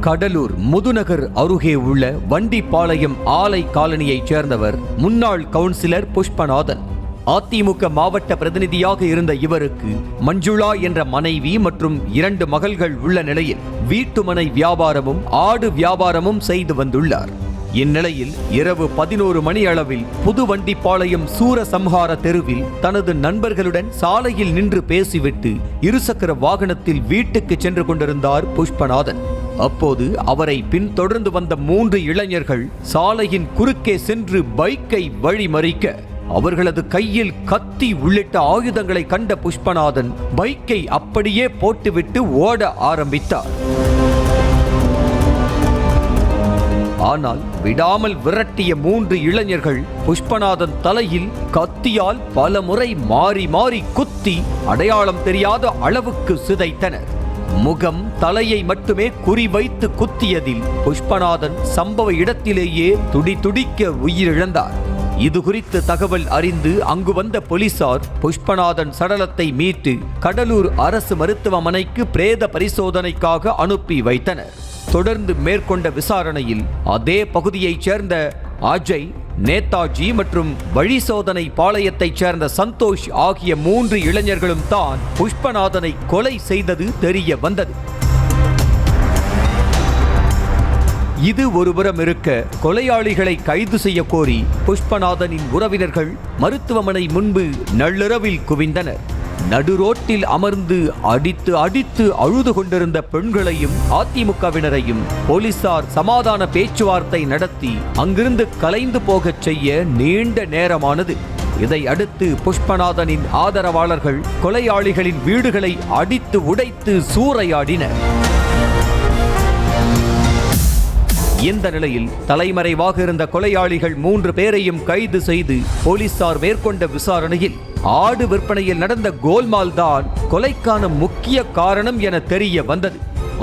கடலூர் முதுநகர் அருகே உள்ள வண்டிப்பாளையம் ஆலை காலனியைச் சேர்ந்தவர் முன்னாள் கவுன்சிலர் புஷ்பநாதன். அதிமுக மாவட்ட பிரதிநிதியாக இருந்த இவருக்கு மஞ்சுளா என்ற மனைவி மற்றும் 2 மகள்கள் உள்ள நிலையில் வீட்டுமனை வியாபாரமும் ஆடு வியாபாரமும் செய்து வந்துள்ளார். இந்நிலையில் இரவு 11 மணி அளவில் புதுவண்டிப்பாளையம் சூரசம்ஹார தெருவில் தனது நண்பர்களுடன் சாலையில் நின்று பேசிவிட்டு இருசக்கர வாகனத்தில் வீட்டுக்கு சென்று கொண்டிருந்தார் புஷ்பநாதன். அப்போது அவரை பின்தொடர்ந்து வந்த 3 இளைஞர்கள் சாலையின் குறுக்கே சென்று பைக்கை வழிமறிக்க அவர்களது கையில் கத்தி உள்ளிட்ட ஆயுதங்களை கண்ட புஷ்பநாதன் பைக்கை அப்படியே போட்டுவிட்டு ஓட ஆரம்பித்தார். ஆனால் விடாமல் விரட்டிய 3 இளைஞர்கள் புஷ்பநாதன் தலையில் கத்தியால் பல முறை மாறி மாறி குத்தி அடையாளம் தெரியாத அளவுக்கு சிதைத்தனர். முகம் தலையை மட்டுமே குறிவைத்து குத்தியதில் புஷ்பநாதன் சம்பவ இடத்திலேயே துடிதுடிக்க உயிரிழந்தார். இது குறித்து தகவல் அறிந்து அங்கு வந்த போலீசார் புஷ்பநாதன் சடலத்தை மீட்டு கடலூர் அரசு மருத்துவமனைக்கு பிரேத பரிசோதனைக்காக அனுப்பி வைத்தனர். தொடர்ந்து மேற்கொண்ட விசாரணையில் அதே பகுதியைச் சேர்ந்த அஜய், நேதாஜி மற்றும் வழிசோதனை பாளையத்தைச் சேர்ந்த சந்தோஷ் ஆகிய 3 இளைஞர்களும் தான் புஷ்பநாதனை கொலை செய்தது தெரிய வந்தது. இது ஒருபுறம் இருக்க, கொலையாளிகளை கைது செய்ய கோரி புஷ்பநாதனின் உறவினர்கள் மருத்துவமனை முன்பு நள்ளிரவில் குவிந்தனர். நடுரோட்டில் அமர்ந்து அடித்து அழுது கொண்டிருந்த பெண்களையும் அதிமுகவினரையும் போலீசார் சமாதான பேச்சுவார்த்தை நடத்தி அங்கிருந்து கலைந்து போகச் செய்ய நீண்ட நேரமானது. இதை அடுத்து புஷ்பநாதனின் ஆதரவாளர்கள் கொலையாளிகளின் வீடுகளை அடித்து உடைத்து சூறையாடினர். இந்த நிலையில் தலைமறைவாக இருந்த கொலையாளிகள் 3 பேரையும் கைது செய்து போலீசார் மேற்கொண்ட விசாரணையில் ஆடு விற்பனையில் நடந்த கோல்மால் தான் கொலைக்கான முக்கிய காரணம் என தெரிய வந்தது.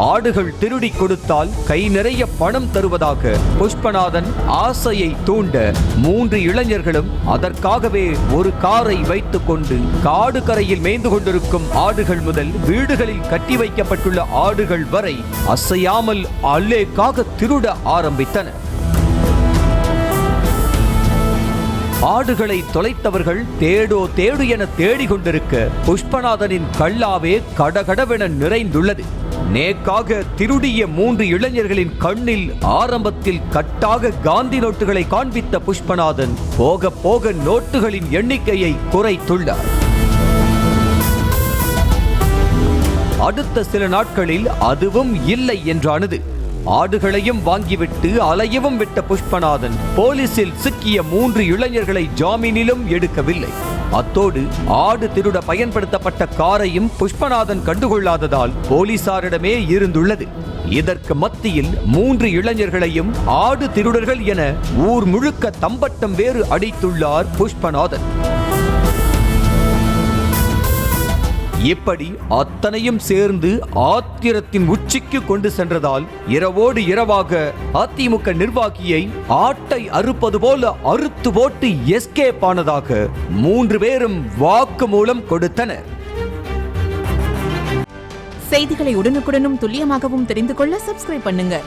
ஆடுகள் திருடி கொடுத்தால் கை நிறைய பணம் தருவதாக புஷ்பநாதன் ஆசையை தூண்ட 3 இளைஞர்களும் அதற்காகவே ஒரு காரை வைத்துக் கொண்டு காடு கரையில் மேய்ந்து கொண்டிருக்கும் ஆடுகள் முதல் வீடுகளில் கட்டி வைக்கப்பட்டுள்ள ஆடுகள் வரை அசையாமல் அல்லேக்காக திருட ஆரம்பித்தனர். ஆடுகளை தொலைத்தவர்கள் தேடு என தேடிக்கொண்டிருக்க புஷ்பநாதனின் கல்லாவே கடகடவென நிறைந்துள்ளது. நேக்காக திருடிய 3 இளைஞர்களின் கண்ணில் ஆரம்பத்தில் கட்டாக காந்தி நோட்டுகளை காண்பித்த புஷ்பநாதன் போக போக நோட்டுகளின் எண்ணிக்கையை குறைத்துள்ளார். அடுத்த சில நாட்களில் அதுவும் இல்லை என்றானது. ஆடுகளையும் வாங்கிவிட்டு அலையவும் விட்ட புஷ்பநாதன் போலீசில் சிக்கிய 3 இளைஞர்களை ஜாமீனிலும் எடுக்கவில்லை. அத்தோடு ஆடு திருட பயன்படுத்தப்பட்ட காரையும் புஷ்பநாதன் கண்டுகொள்ளாததால் போலீசாரிடமே இருந்துள்ளது. இதற்கு மத்தியில் 3 இளைஞர்களையும் ஆடு திருடர்கள் என ஊர் முழுக்க தம்பட்டம் வேறு அடித்துள்ளார் புஷ்பநாதன். இப்படி அத்தனையும் சேர்ந்து ஆத்திரத்தின் உச்சிக்கு கொண்டு சென்றதால் இரவோடு இரவாக அதிமுக நிர்வாகியை ஆட்டை அறுப்பது போல அறுத்து போட்டு எஸ்கேப் ஆனதாக 3 பேரும் வாக்குமூலம் கொடுத்தனர். செய்திகளை உடனுக்குடனும் துல்லியமாகவும் தெரிந்து கொள்ள சப்ஸ்கிரைப் பண்ணுங்க.